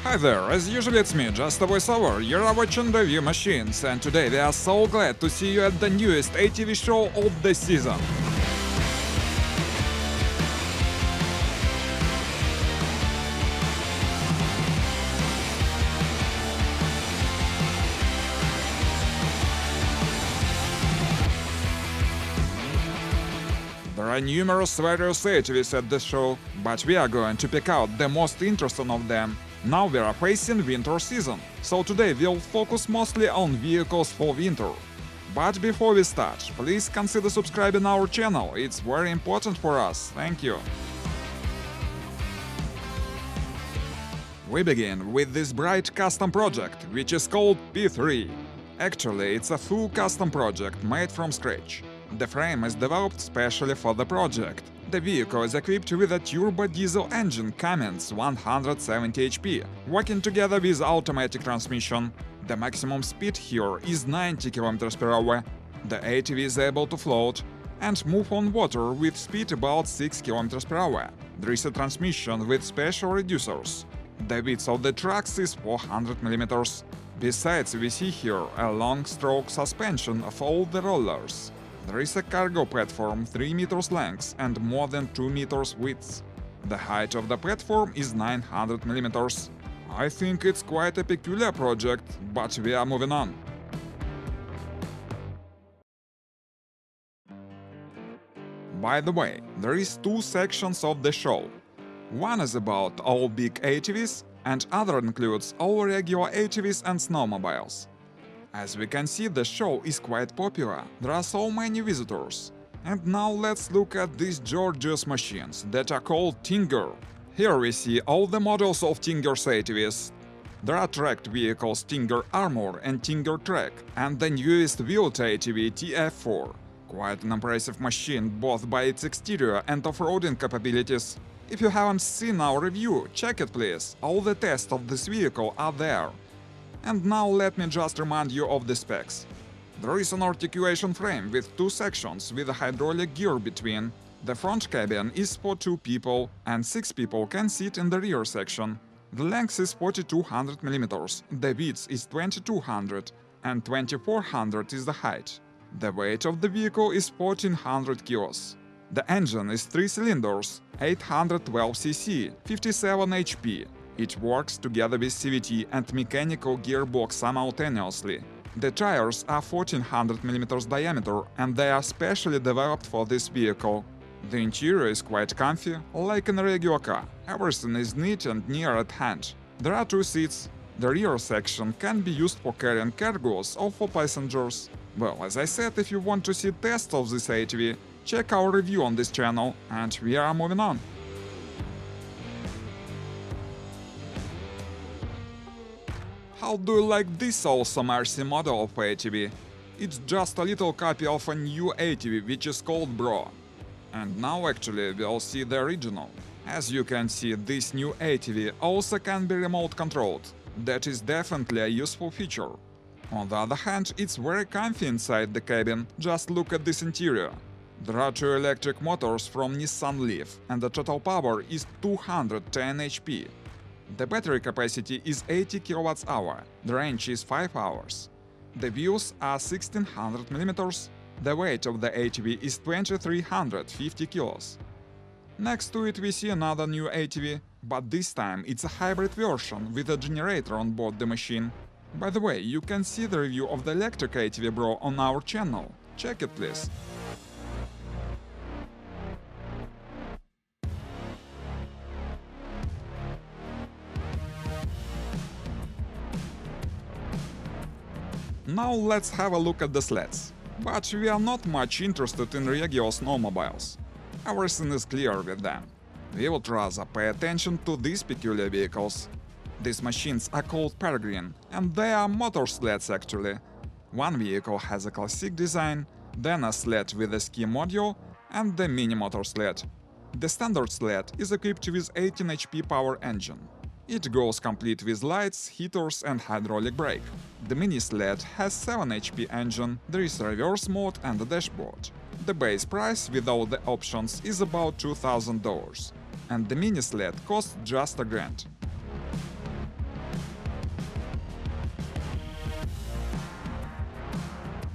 Hi there, as usual it's me, just a voiceover. You're watching Review Machines, and today we are so glad to see you at the newest ATV show of the season. There are numerous various ATVs at the show, but we are going to pick out the most interesting of them. Now we are facing winter season, so today we'll focus mostly on vehicles for winter. But before we start, please consider subscribing our channel, it's very important for us, thank you. We begin with this bright custom project, which is called P3. Actually, it's a full custom project made from scratch. The frame is developed specially for the project. The vehicle is equipped with a turbo diesel engine Cummins 170 HP, working together with automatic transmission. The maximum speed here is 90 km per hour. The ATV is able to float and move on water with speed about 6 km per hour. There is a transmission with special reducers. The width of the trucks is 400 mm. Besides, we see here a long stroke suspension of all the rollers. There is a cargo platform 3 meters length and more than 2 meters width. The height of the platform is 900 mm. I think it's quite a peculiar project, but we are moving on. By the way, there is two sections of the show. One is about all big ATVs, and other includes all regular ATVs and snowmobiles. As we can see, the show is quite popular, there are so many visitors. And now let's look at these gorgeous machines that are called Tinger. Here we see all the models of Tinger's ATVs. There are tracked vehicles Tinger Armor and Tinger Track, and the newest wheeled ATV TF4. Quite an impressive machine both by its exterior and off-roading capabilities. If you haven't seen our review, check it please, all the tests of this vehicle are there. And now let me just remind you of the specs. There is an articulation frame with two sections with a hydraulic gear between. The front cabin is for 2 people and 6 people can sit in the rear section. The length is 4200 mm, the width is 2200 and 2400 is the height. The weight of the vehicle is 1400 kilos. The engine is 3 cylinders, 812 cc, 57 HP. It works together with CVT and mechanical gearbox simultaneously. The tires are 1400 mm diameter and they are specially developed for this vehicle. The interior is quite comfy, like in a regular car. Everything is neat and near at hand. There are 2 seats. The rear section can be used for carrying cargoes or for passengers. Well, as I said, if you want to see tests of this ATV, check our review on this channel, and we are moving on. How do you like this awesome RC model of ATV? It's just a little copy of a new ATV which is called BRO. And now actually we'll see the original. As you can see, this new ATV also can be remote controlled. That is definitely a useful feature. On the other hand, it's very comfy inside the cabin, just look at this interior. There are 2 electric motors from Nissan Leaf and the total power is 210 HP. The battery capacity is 80 kWh, the range is 5 hours. The wheels are 1600 mm, the weight of the ATV is 2350 kilos. Next to it we see another new ATV, but this time it's a hybrid version with a generator on board the machine. By the way, you can see the review of the electric ATV BRO on our channel, check it please. Now let's have a look at the sleds. But we are not much interested in regular snowmobiles. Everything is clear with them. We would rather pay attention to these peculiar vehicles. These machines are called Peregrin, and they are motorsleds actually. One vehicle has a classic design, then a sled with a ski module, and the mini motorsled. The standard sled is equipped with 18 HP power engine. It goes complete with lights, heaters and hydraulic brake. The mini sled has 7 HP engine, there is a reverse mode and a dashboard. The base price without the options is about $2000, and the mini sled costs just $1,000.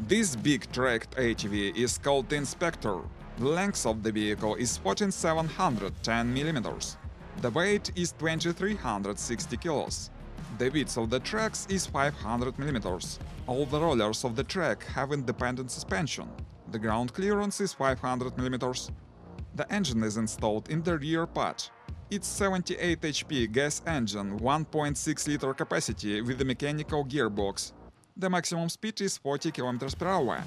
This big tracked ATV is called the Inspector. The length of the vehicle is 14,710 mm. The weight is 2,360 kilos. The width of the tracks is 500 mm. All the rollers of the track have independent suspension. The ground clearance is 500 mm. The engine is installed in the rear part. It's 78 HP gas engine, 1.6-liter capacity with a mechanical gearbox. The maximum speed is 40 km per hour.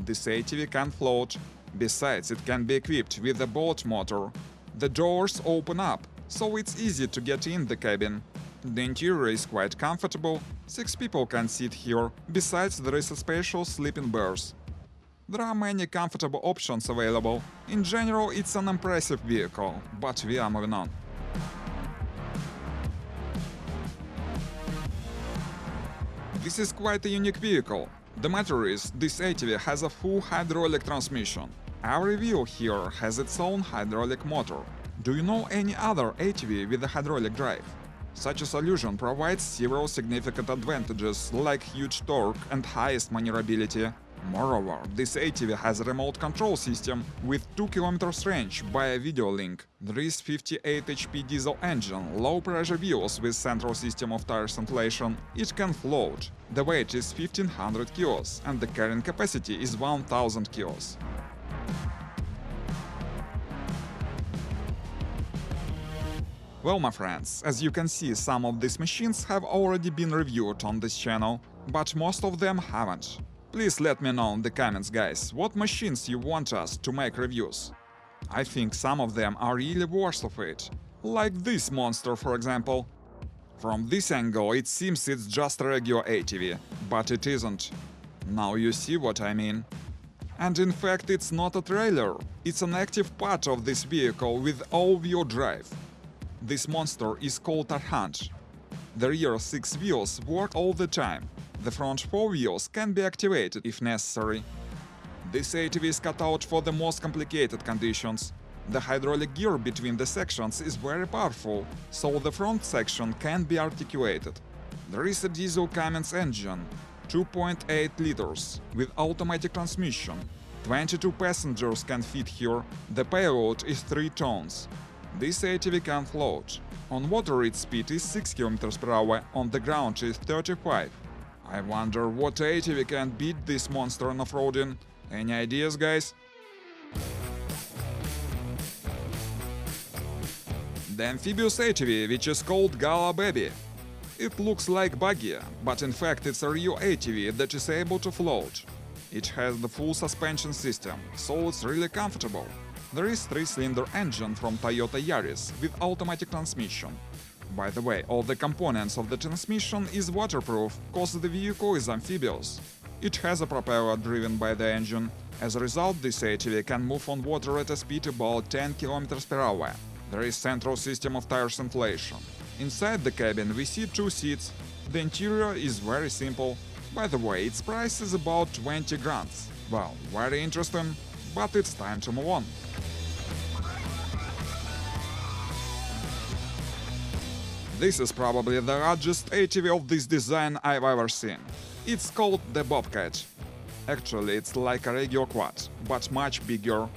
This ATV can float. Besides, it can be equipped with a bolt motor. The doors open up, so it's easy to get in the cabin. The interior is quite comfortable. 6 people can sit here. Besides, there is a special sleeping berth. There are many comfortable options available. In general, it's an impressive vehicle, but we are moving on. This is quite a unique vehicle. The matter is, this ATV has a full hydraulic transmission. Every wheel here has its own hydraulic motor. Do you know any other ATV with a hydraulic drive? Such a solution provides several significant advantages like huge torque and highest maneuverability. Moreover, this ATV has a remote control system with 2 km range by a video link. There is 58 HP diesel engine, low pressure wheels with central system of tire inflation. It can float. The weight is 1500 kilos and the carrying capacity is 1000 kilos. Well, my friends, as you can see, some of these machines have already been reviewed on this channel, but most of them haven't. Please let me know in the comments, guys, what machines you want us to make reviews. I think some of them are really worth of it, like this monster, for example. From this angle it seems it's just a regular ATV, but it isn't. Now you see what I mean. And in fact it's not a trailer, it's an active part of this vehicle with all-wheel drive. This monster is called ARHANT. The rear 6 wheels work all the time. The front 4 wheels can be activated if necessary. This ATV is cut out for the most complicated conditions. The hydraulic gear between the sections is very powerful, so the front section can be articulated. There is a diesel Cummins engine, 2.8 liters, with automatic transmission. 22 passengers can fit here. The payload is 3 tons. This ATV can float. On water its speed is 6 km per hour, on the ground is 35. I wonder what ATV can beat this monster in off-roading. Any ideas, guys? The amphibious ATV, which is called Gala baby. It looks like buggy, but in fact it's a real ATV that is able to float. It has the full suspension system, so it's really comfortable. There is 3-cylinder engine from Toyota Yaris with automatic transmission. By the way, all the components of the transmission is waterproof, cause the vehicle is amphibious. It has a propeller driven by the engine. As a result, this ATV can move on water at a speed about 10 km per hour. There is central system of tire inflation. Inside the cabin we see 2 seats. The interior is very simple. By the way, its price is about 20 grand. Well, very interesting, but it's time to move on. This is probably the largest ATV of this design I've ever seen. It's called the Bobcat. Actually, it's like a regular quad, but much bigger.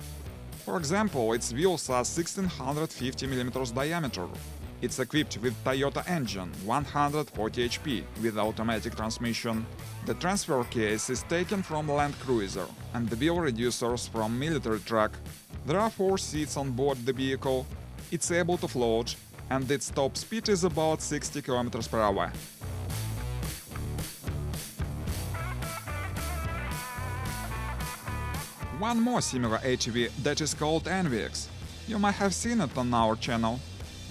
For example, its wheels are 1650 mm diameter. It's equipped with Toyota engine, 140 HP, with automatic transmission. The transfer case is taken from Land Cruiser, and the wheel reducers from military truck. There are 4 seats on board the vehicle. It's able to float, and its top speed is about 60 km per hour. One more similar ATV that is called Enwix. You might have seen it on our channel.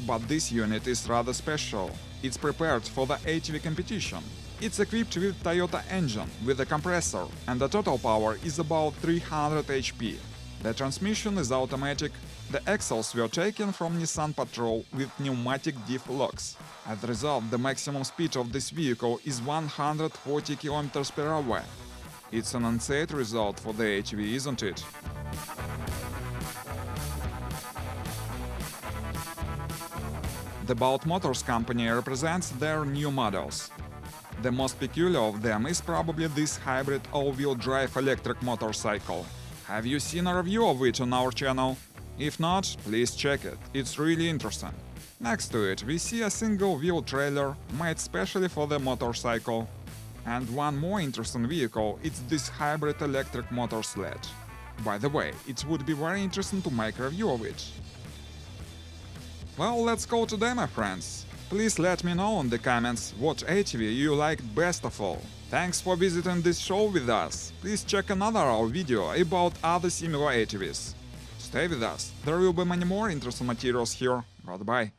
But this unit is rather special. It's prepared for the ATV competition. It's equipped with Toyota engine with a compressor, and the total power is about 300 HP. The transmission is automatic. The axles were taken from Nissan Patrol with pneumatic diff locks. As a result, the maximum speed of this vehicle is 140 km per hour. It's an insane result for the ATV, isn't it? The Baltmotors company represents their new models. The most peculiar of them is probably this hybrid all-wheel drive electric motorcycle. Have you seen a review of it on our channel? If not, please check it, it's really interesting. Next to it, we see a single-wheel trailer made specially for the motorcycle. And one more interesting vehicle, it's this hybrid electric motor sled. By the way, it would be very interesting to make a review of it. Well, let's go today, my friends. Please let me know in the comments what ATV you liked best of all. Thanks for visiting this show with us. Please check another our video about other similar ATVs. Stay with us, there will be many more interesting materials here. Goodbye.